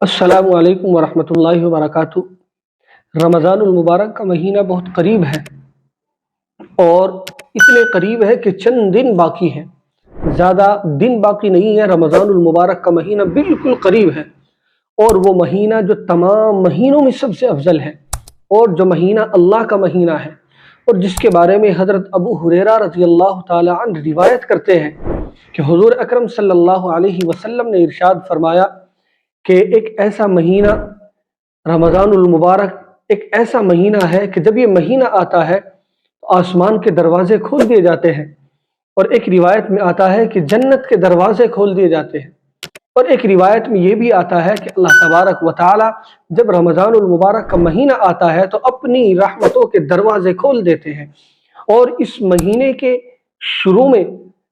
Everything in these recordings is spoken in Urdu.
السلام علیکم ورحمۃ اللہ وبرکاتہ۔ رمضان المبارک کا مہینہ بہت قریب ہے اور اتنے قریب ہے کہ چند دن باقی ہیں، زیادہ دن باقی نہیں ہے۔ رمضان المبارک کا مہینہ بالکل قریب ہے اور وہ مہینہ جو تمام مہینوں میں سب سے افضل ہے اور جو مہینہ اللہ کا مہینہ ہے اور جس کے بارے میں حضرت ابو ہریرہ رضی اللہ تعالی عنہ روایت کرتے ہیں کہ حضور اکرم صلی اللہ علیہ وسلم نے ارشاد فرمایا کہ ایک ایسا مہینہ رمضان المبارک ایک ایسا مہینہ ہے کہ جب یہ مہینہ آتا ہے تو آسمان کے دروازے کھول دیے جاتے ہیں، اور ایک روایت میں آتا ہے کہ جنت کے دروازے کھول دیے جاتے ہیں، اور ایک روایت میں یہ بھی آتا ہے کہ اللہ تبارک و تعالی جب رمضان المبارک کا مہینہ آتا ہے تو اپنی رحمتوں کے دروازے کھول دیتے ہیں، اور اس مہینے کے شروع میں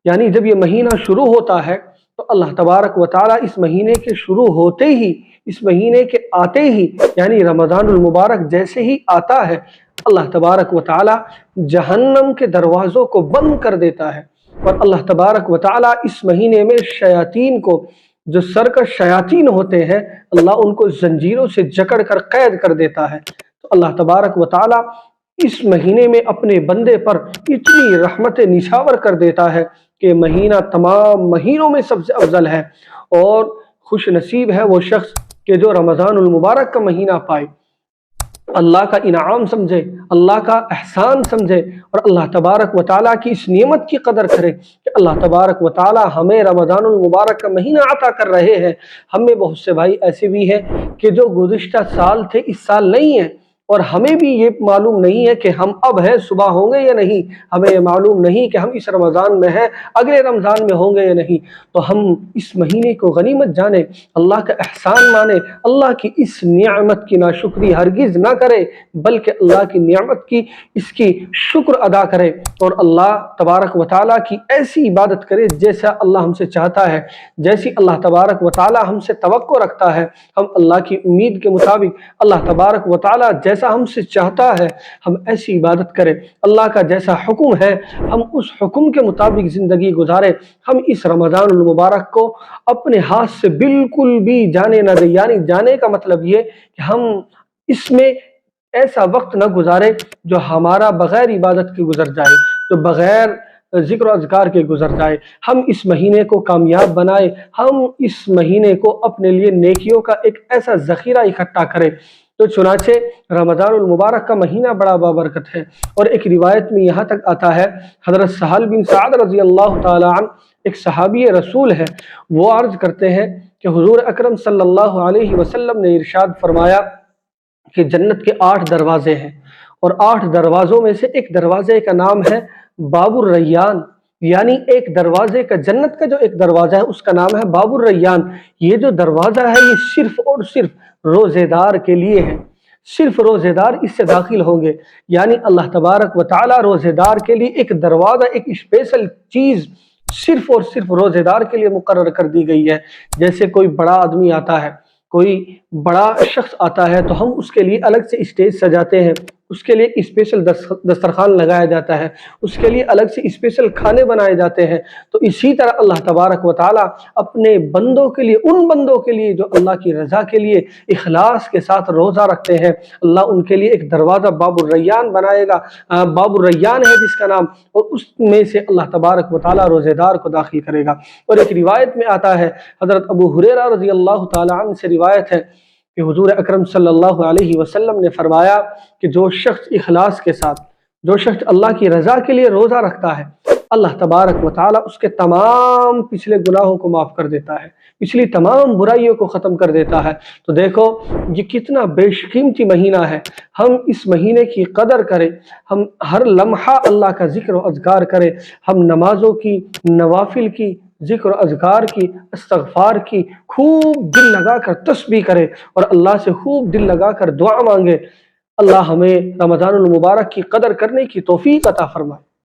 یعنی جب یہ مہینہ شروع ہوتا ہے تو اللہ تبارک و تعالی اس مہینے کے شروع ہوتے ہی، اس مہینے کے آتے ہی یعنی رمضان المبارک جیسے ہی آتا ہے، اللہ تبارک و تعالی جہنم کے دروازوں کو بند کر دیتا ہے، اور اللہ تبارک و تعالی اس مہینے میں شیاطین کو، جو سرکش شیاطین ہوتے ہیں، اللہ ان کو زنجیروں سے جکڑ کر قید کر دیتا ہے۔ تو اللہ تبارک و تعالی اس مہینے میں اپنے بندے پر اتنی رحمت نچھاور کر دیتا ہے کہ مہینہ تمام مہینوں میں سب سے افضل ہے، اور خوش نصیب ہے وہ شخص کہ جو رمضان المبارک کا مہینہ پائے، اللہ کا انعام سمجھے، اللہ کا احسان سمجھے، اور اللہ تبارک و تعالیٰ کی اس نعمت کی قدر کرے کہ اللہ تبارک و تعالیٰ ہمیں رمضان المبارک کا مہینہ عطا کر رہے ہیں۔ ہم میں بہت سے بھائی ایسے بھی ہیں کہ جو گزشتہ سال تھے اس سال نہیں ہیں، اور ہمیں بھی یہ معلوم نہیں ہے کہ ہم اب ہیں، صبح ہوں گے یا نہیں، ہمیں یہ معلوم نہیں کہ ہم اس رمضان میں ہیں، اگلے رمضان میں ہوں گے یا نہیں۔ تو ہم اس مہینے کو غنیمت جانیں، اللہ کا احسان مانیں، اللہ کی اس نعمت کی ناشکری ہرگز نہ کرے، بلکہ اللہ کی نعمت کی اس کی شکر ادا کرے، اور اللہ تبارک و تعالیٰ کی ایسی عبادت کرے جیسا اللہ ہم سے چاہتا ہے، جیسی اللہ تبارک و تعالیٰ ہم سے توقع رکھتا ہے۔ ہم اللہ کی امید کے مطابق اللہ تبارک و تعالیٰ جیسا ہم سے چاہتا ہے ہم ایسی عبادت کریں، اللہ کا جیسا حکم ہے ہم اس حکم کے مطابق زندگی گزاریں۔ ہم اس رمضان المبارک کو اپنے ہاتھ سے بالکل بھی جانے نہ دیں، یعنی جانے کا مطلب یہ کہ ہم اس میں ایسا وقت نہ گزارے جو ہمارا بغیر عبادت کے گزر جائے، جو بغیر ذکر و اذکار کے گزر جائے۔ ہم اس مہینے کو کامیاب بنائے، ہم اس مہینے کو اپنے لیے نیکیوں کا ایک ایسا ذخیرہ اکٹھا کریں۔ تو چنانچہ رمضان المبارک کا مہینہ بڑا بابرکت ہے، اور ایک روایت میں یہاں تک آتا ہے، حضرت سہل بن سعد رضی اللہ تعالی عنہ ایک صحابی رسول ہے، وہ عرض کرتے ہیں کہ حضور اکرم صلی اللہ علیہ وسلم نے ارشاد فرمایا کہ جنت کے 8 دروازے ہیں، اور 8 دروازوں میں سے ایک دروازے کا نام ہے باب الریان، یعنی ایک دروازے کا، جنت کا جو ایک دروازہ ہے اس کا نام ہے باب الریان۔ یہ جو دروازہ ہے یہ صرف اور صرف روزے دار کے لیے ہے، صرف روزے دار اس سے داخل ہوں گے، یعنی اللہ تبارک و تعالیٰ روزے دار کے لیے ایک دروازہ، ایک اسپیشل چیز صرف اور صرف روزے دار کے لیے مقرر کر دی گئی ہے۔ جیسے کوئی بڑا آدمی آتا ہے، کوئی بڑا شخص آتا ہے تو ہم اس کے لیے الگ سے اسٹیج سجاتے ہیں، اس کے لیے اسپیشل دسترخوان لگایا جاتا ہے، اس کے لیے الگ سے اسپیشل کھانے بنائے جاتے ہیں۔ تو اسی طرح اللہ تبارک و تعالیٰ اپنے بندوں کے لیے، ان بندوں کے لیے جو اللہ کی رضا کے لیے اخلاص کے ساتھ روزہ رکھتے ہیں، اللہ ان کے لیے ایک دروازہ باب الریان بنائے گا، باب الریان ہے جس کا نام، اور اس میں سے اللہ تبارک و تعالیٰ روزے دار کو داخل کرے گا۔ اور ایک روایت میں آتا ہے، حضرت ابو ہریرہ رضی اللہ تعالیٰ عنہ سے روایت ہے کہ حضور اکرم صلی اللہ علیہ وسلم نے فرمایا کہ جو شخص اخلاص کے ساتھ، جو شخص اللہ کی رضا کے لیے روزہ رکھتا ہے، اللہ تبارک و تعالیٰ اس کے تمام پچھلے گناہوں کو معاف کر دیتا ہے، پچھلی تمام برائیوں کو ختم کر دیتا ہے۔ تو دیکھو یہ کتنا بیشقیمتی مہینہ ہے، ہم اس مہینے کی قدر کریں، ہم ہر لمحہ اللہ کا ذکر و اذکار کریں، ہم نمازوں کی، نوافل کی، ذکر و اذکار کی، استغفار کی خوب دل لگا کر تسبیح کرے، اور اللہ سے خوب دل لگا کر دعا مانگے۔ اللہ ہمیں رمضان المبارک کی قدر کرنے کی توفیق عطا فرمائے۔